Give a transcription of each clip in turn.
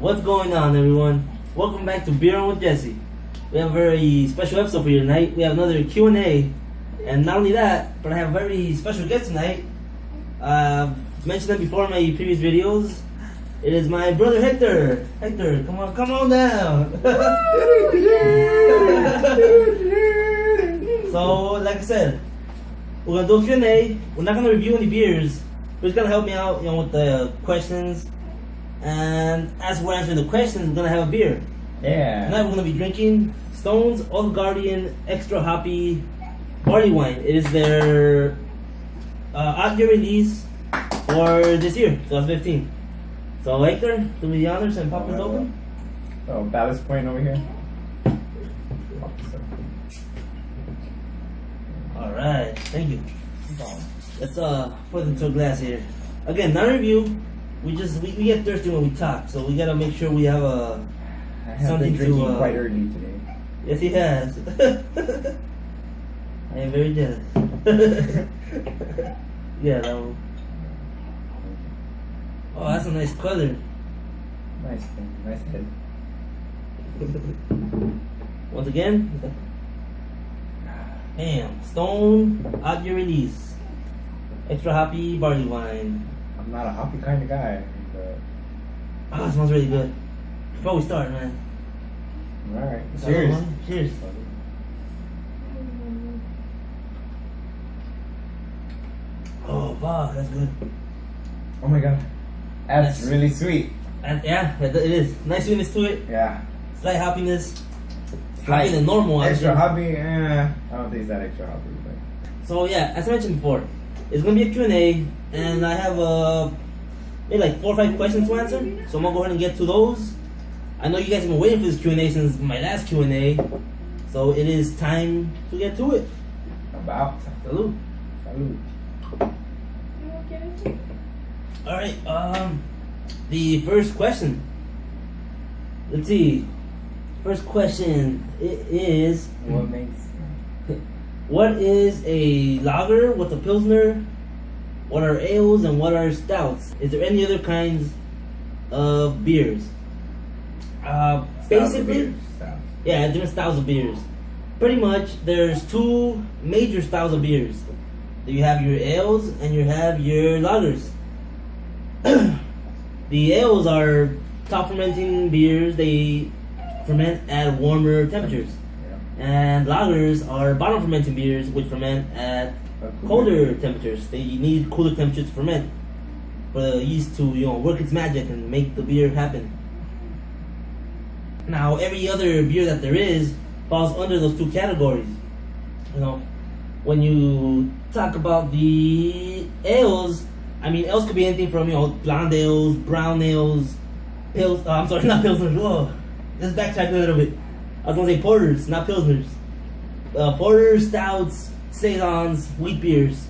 What's going on, everyone? Welcome back to Beer On with Jesse. We have a very special episode for you tonight. We have another Q&A, and not only that, but I have a very special guest tonight. Mentioned them before in my previous videos. It is my brother Hector. Hector, come on down. So, like I said, we're gonna do a Q&A. We're not gonna review any beers. We're just gonna help me out, with the questions. And as we're answering the questions, we're gonna have a beer. Yeah. Tonight we're gonna be drinking Stone's Old Guardian Extra Hoppy Barley Wine. It is their out-year release for this year, 2015. So Hector, do me the honors and pop this open. Oh, ballast point over here. Alright, thank you. Let's put it into a glass here. Again, not a review. We get thirsty when we talk, so we gotta make sure we have something been drinking to quite early today. Yes, he has. I am very jealous. Yeah, that one. Oh, that's a nice color. Nice thing, nice head. Once again, damn, Stone out your release. Extra hoppy barley wine. I'm not a hoppy kind of guy, but Ah, it smells really good. Before we start, man. alright. Salud, Cheers. man. Cheers. Oh, wow, that's good. Oh my god. That's Yes. really sweet. And yeah, it is. Nice sweetness to it. Yeah. Slight hoppiness. Like Higher than normal, extra actually. hoppy, I don't think it's that extra hoppy, but So yeah, as I mentioned before, it's gonna be a Q&A, and I have maybe like 4 or 5 questions to answer. So I'm gonna go ahead and get to those. I know you guys have been waiting for this Q&A since my last Q&A, so it is time to get to it. about. Salud. Salud. All right. The first question. Let's see. First question is, What makes what is a lager? What's a pilsner? What are ales and what are stouts? Is there any other kinds of beers? Basically, yeah, different styles of beers. Pretty much, there's 2 major styles of beers. You have your ales and you have your lagers. The ales are top fermenting beers. They ferment at warmer temperatures. And lagers are bottom fermenting beers which ferment at colder temperatures. They need cooler temperatures to ferment for the yeast to work its magic and make the beer happen. Now every other beer that there is falls under those 2 categories. When you talk about the ales, I mean ales could be anything from blonde ales, brown ales, I'm sorry, not pilsners. Whoa, let's backtrack a little bit. I was gonna say porters, not pilsners. Porters, stouts, saisons, wheat beers.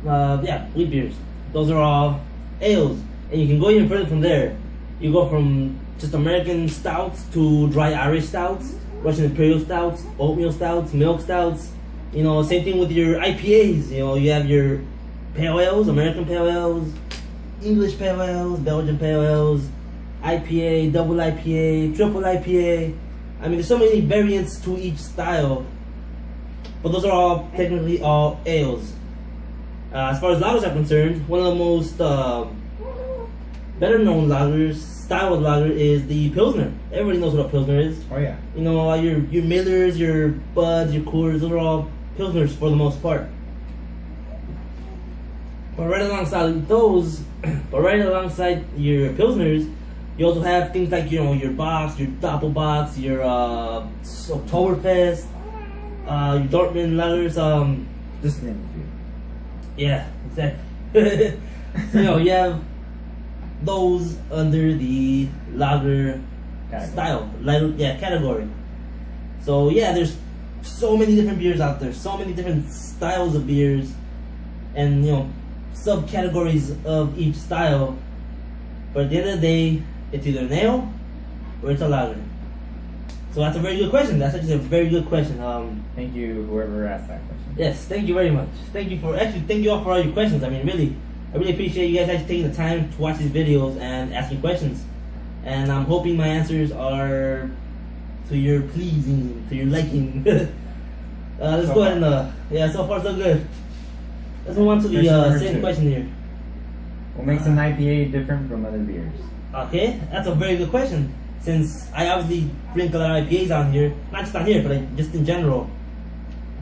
Yeah, wheat beers. Those are all ales, and you can go even further from there. You go from just American stouts to dry Irish stouts, Russian Imperial stouts, oatmeal stouts, milk stouts. Same thing with your IPAs. You have your pale ales, American pale ales, English pale ales, Belgian pale ales, IPA, double IPA, triple IPA. I mean, there's so many variants to each style, but those are all technically all ales. As far as lagers are concerned, one of the most better known style of lager is the Pilsner. Everybody knows what a Pilsner is. Oh yeah. Your Millers, your Buds, your Coors, those are all Pilsners for the most part. But right alongside those, your Pilsners, you also have things like your Box, your Doppelbox, your Oktoberfest, your Dortmund lagers. Just name a few. Yeah, exactly. So you have those under the lager style, category. So yeah, there's so many different beers out there, so many different styles of beers, and subcategories of each style. But at the end of the day, it's either an ale or it's a lager. So that's a very good question. That's actually a very good question. Thank you, whoever asked that question. Yes, thank you very much. Thank you all for all your questions. I mean, really, I really appreciate you guys actually taking the time to watch these videos and asking questions. and I'm hoping my answers are to your pleasing, to your liking. Let's go ahead and yeah, so far so good. Let's move on to the second question here. What makes an IPA different from other beers? Okay, that's a very good question. Since I obviously drink a lot of IPAs on here, not just on here, but like just in general,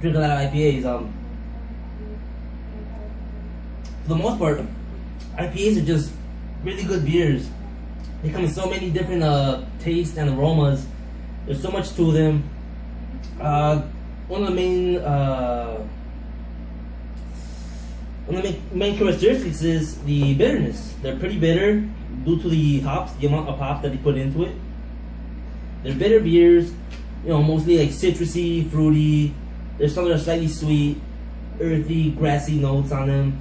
drink a lot of IPAs. For the most part, IPAs are just really good beers. They come in so many different tastes and aromas. There's so much to them. One of the main characteristics is the bitterness. They're pretty bitter due to the hops, the amount of hops that they put into it. They're bitter beers, mostly like citrusy, fruity. There's some that are slightly sweet, earthy, grassy notes on them.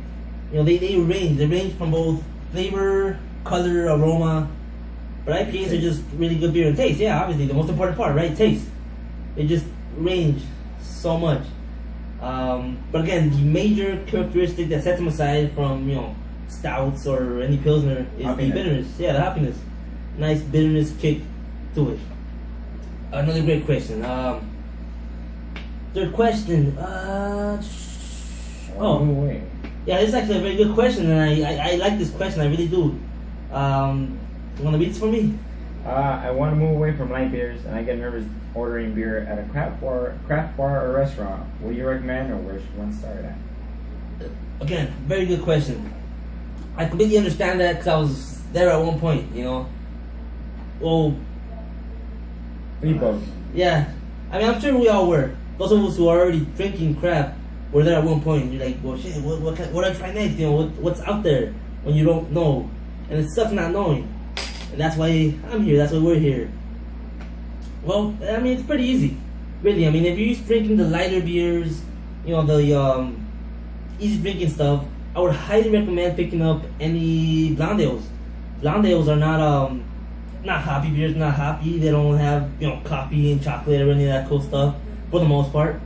They range from both flavor, color, aroma. But IPAs are just really good beer and taste. Yeah, obviously the most important part, right? Taste. They just range so much. But again, the major characteristic that sets them aside from stouts or any pilsner is the bitterness. Yeah, the hoppiness. Nice bitterness kick to it. Another great question. Third question. Yeah, this is actually a very good question, and I like this question. I really do. You want to read this for me? I want to move away from light beers, and I get nervous ordering beer at a craft bar or restaurant. What do you recommend, or where should one start at? Again, very good question. I completely understand that because I was there at one point. Well, we both. Yeah, I mean, I'm sure we all were. Those of us who are already drinking craft were there at one point. You're like, well, shit, what do I try next? What's out there when you don't know, and it sucks not knowing. And that's why I'm here. That's why we're here. Well, I mean, it's pretty easy, really. I mean, if you're used to drinking the lighter beers, the easy drinking stuff, I would highly recommend picking up any blonde ales. Blonde ales are not hoppy beers. Not hoppy. They don't have coffee and chocolate or any of that cool stuff. For the most part,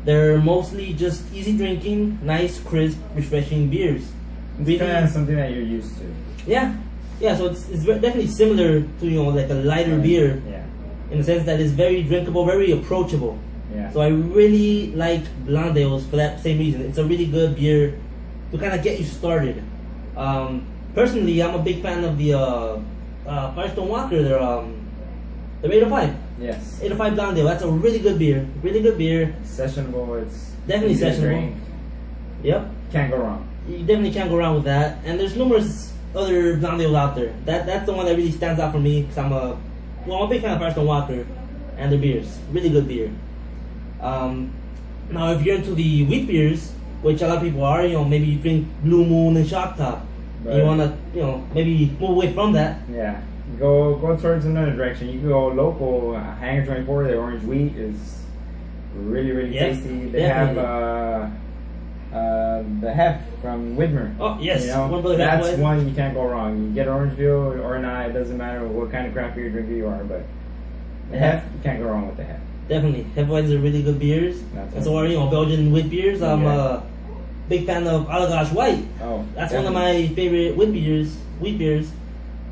they're mostly just easy drinking, nice, crisp, refreshing beers. It's really, kind of something that you're used to. Yeah. Yeah, so it's definitely similar to like a lighter beer, in the sense that it's very drinkable, very approachable. Yeah. So I really like blonde ales for that same reason. It's a really good beer to kind of get you started. Personally, I'm a big fan of the Firestone Walker. They're 805. Yes. 805 blonde ale. That's a really good beer. Really good beer. Sessionable. It's definitely sessionable. Drink. Yep. Can't go wrong. You definitely can't go wrong with that. And there's numerous other blonde ales out there. That's the one that really stands out for me because I'm a big fan of Firestone Walker and their beers. Really good beer. Now if you're into the wheat beers, which a lot of people are, maybe you drink Blue Moon and Shock Top. And you wanna, maybe move away from that. Yeah. Go towards another direction. You can go local. Hangar 24, their orange wheat is really tasty. They have the Hef from Widmer. Oh yes, that's one you can't go wrong. You get Orangeville or not, it doesn't matter what kind of craft beer drinker you are, but the Hef, you can't go wrong with the Hef. Definitely, Hefeweizens are really good beers. And so are Belgian wheat beers. I'm a big fan of Allagash White. Oh, that's one of my favorite wheat beers.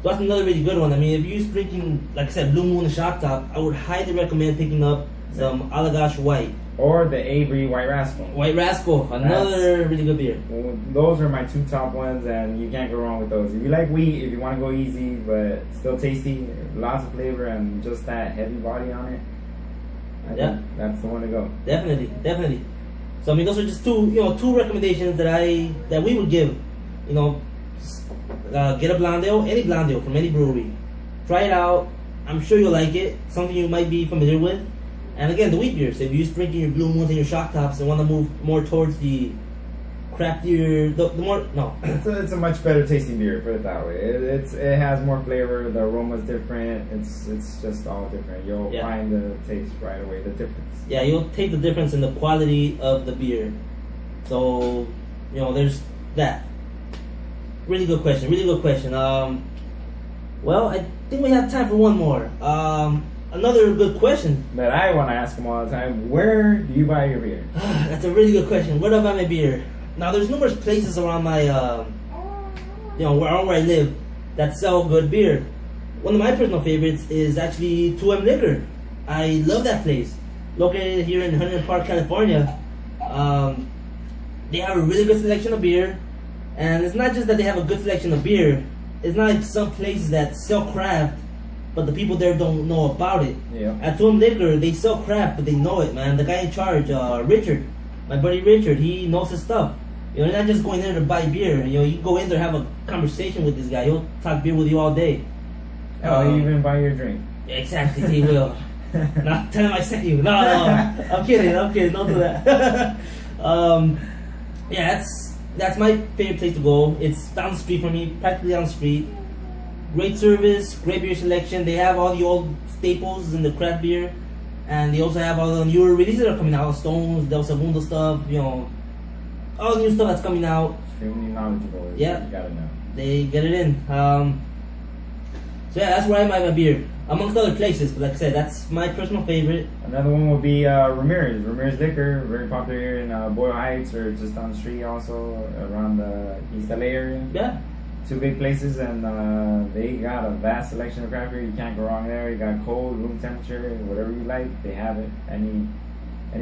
So that's another really good one. I mean, if you're drinking, like I said, Blue Moon and Shock Top, I would highly recommend picking up some Allagash White. Or the Avery White Rascal. White Rascal, another really good beer. Well, those are my two top ones, and you can't go wrong with those. If you like wheat, if you want to go easy, but still tasty, lots of flavor, and just that heavy body on it, I think that's the one to go. Definitely. So I mean, those are just two recommendations that we would give. Get a blonde ale, any blonde ale from any brewery. Try it out. I'm sure you'll like it. Something you might be familiar with. And again, the wheat beers. If you're drinking your Blue Moons and your Shock Tops and want to move more towards the craftier, the more it's a much better tasting beer. Put it that way. It has more flavor. The aroma's different. It's just all different. You'll find the taste right away. The difference. Yeah, you'll take the difference in the quality of the beer. So there's that. Really good question. Well, I think we have time for one more. Another good question that I want to ask them all the time: where do you buy your beer? That's a really good question. Where do I buy my beer? Now, there's numerous places around my, where I live, that sell good beer. one of my personal favorites is actually 2M Liquor. I love that place. Located here in Huntington Park, California. They have a really good selection of beer. And it's not just that they have a good selection of beer. It's not like some places that sell craft, but the people there don't know about it. Yeah. At 2M Liquor, they sell craft, but they know it, man. The guy in charge, Richard, my buddy Richard, he knows his stuff. You know, you're not just going there to buy beer. You know, you go in there, have a conversation with this guy. He'll talk beer with you all day. He even buy your drink. Exactly, he will. No, tell him I sent you. No, I'm kidding. Don't do that. Yeah, that's my favorite place to go. It's down the street from me, practically down the street. Great service, great beer selection. They have all the old staples in the craft beer, and they also have all the newer releases that are coming out. Stones, Del Segundo stuff, you know, all the new stuff that's coming out. Extremely knowledgeable. Yeah, you gotta know. They get it in. So yeah, that's where I buy my beer, amongst other places. But like I said, that's my personal favorite. Another one would be Ramirez Liquor, very popular here in Boyle Heights, or just down the street, also around the East LA area. Yeah. Two big places, and they got a vast selection of craft beer. You can't go wrong there. You got cold, room temperature, whatever you like, they have it. Any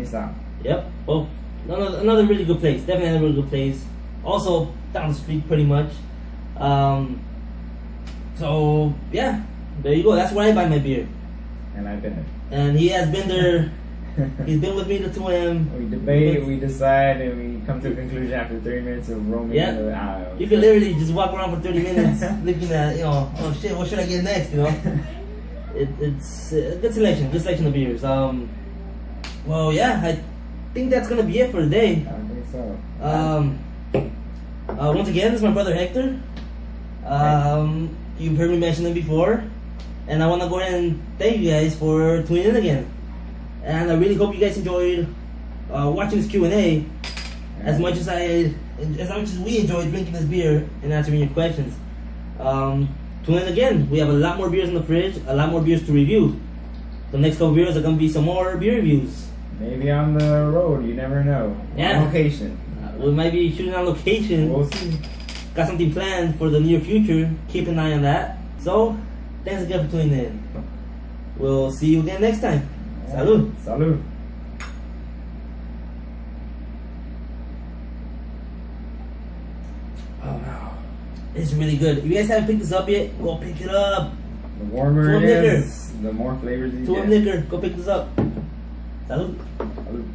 style. Yep. Well, another really good place. Definitely another really good place. Also down the street, pretty much. So yeah, there you go. That's where I buy my beer. And I've been there. And he has been there. He's been with me to 2M. We debate, we decide, and we come to a conclusion after 30 minutes of roaming into the aisle. You can literally just walk around for 30 minutes looking at, you know, oh shit, what should I get next, you know? It's a good selection of beers. Well, yeah, I think that's going to be it for today. I think so. Once again, this is my brother Hector. You've heard me mention him before. And I want to go ahead and thank you guys for tuning in again. And I really hope you guys enjoyed watching this Q&A as much as we enjoyed drinking this beer and answering your questions. Tune in again. We have a lot more beers in the fridge, a lot more beers to review. The next couple beers are going to be some more beer reviews. Maybe on the road, you never know. Yeah. On location. We might be shooting on location. We'll see. Got something planned for the near future. Keep an eye on that. So, thanks again for tuning in. We'll see you again next time. Salud. Salud. Oh wow. It's really good. If you guys haven't picked this up yet, go pick it up. The warmer it 2M is, the more flavors you get. 2M Liquor. Go pick this up. Salud. Salud.